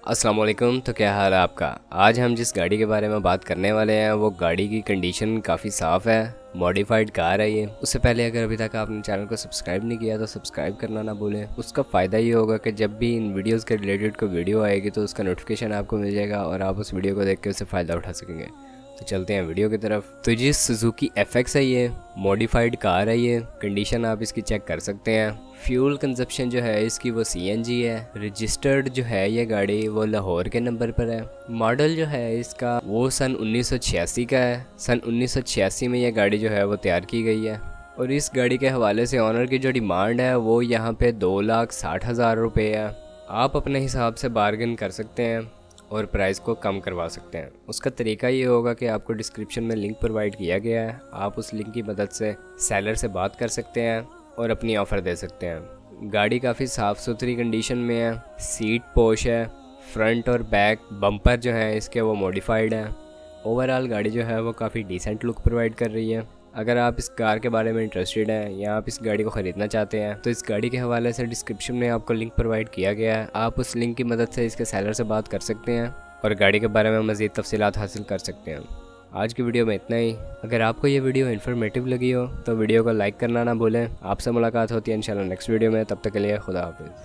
अस्सलाम वालेकुम। तो क्या हाल है आपका। आज हम जिस गाड़ी के बारे में बात करने वाले हैं वो गाड़ी की कंडीशन काफ़ी साफ़ है, मॉडिफाइड कार है ये। उससे पहले अगर अभी तक आपने चैनल को सब्सक्राइब नहीं किया तो सब्सक्राइब करना ना भूलें। उसका फ़ायदा ये होगा कि जब भी इन वीडियोस के रिलेटेड कोई वीडियो आएगी तो उसका नोटिफिकेशन आपको मिल जाएगा और आप उस वीडियो को देख के उससे फ़ायदा उठा सकेंगे। तो चलते हैं वीडियो की तरफ। तो ये सुजुकी FX है, ये मॉडिफाइड कार है। ये कंडीशन आप इसकी चेक कर सकते हैं। फ्यूल कंजप्शन जो है इसकी वो CNG है। रजिस्टर्ड जो है ये गाड़ी वो लाहौर के नंबर पर है। मॉडल जो है इसका वो सन 1986 का है। सन 1986 में ये गाड़ी जो है वो तैयार की गई है। और इस गाड़ी के हवाले से ऑनर की जो डिमांड है वो यहाँ पे 2,60,000 रुपये है। आप अपने हिसाब से बार्गेन कर सकते हैं और प्राइस को कम करवा सकते हैं। उसका तरीका ये होगा कि आपको डिस्क्रिप्शन में लिंक प्रोवाइड किया गया है, आप उस लिंक की मदद से सेलर से बात कर सकते हैं और अपनी ऑफ़र दे सकते हैं। गाड़ी काफ़ी साफ़ सुथरी कंडीशन में है। सीट पोश है। फ्रंट और बैक बम्पर जो है इसके वो मॉडिफाइड है। ओवरऑल गाड़ी जो है वो काफ़ी डिसेंट लुक प्रोवाइड कर रही है। अगर आप इस कार के बारे में इंटरेस्टेड हैं या आप इस गाड़ी को ख़रीदना चाहते हैं तो इस गाड़ी के हवाले से डिस्क्रिप्शन में आपको लिंक प्रोवाइड किया गया है, आप उस लिंक की मदद से इसके सेलर से बात कर सकते हैं और गाड़ी के बारे में मज़ीद तफसीलात हासिल कर सकते हैं। आज की वीडियो में इतना ही। अगर आपको ये वीडियो इन्फॉर्मेटिव लगी हो तो वीडियो को लाइक करना ना भूलें। आपसे मुलाकात होती है इंशाल्लाह नेक्स्ट वीडियो में। तब तक के लिए खुदा हाफिज़।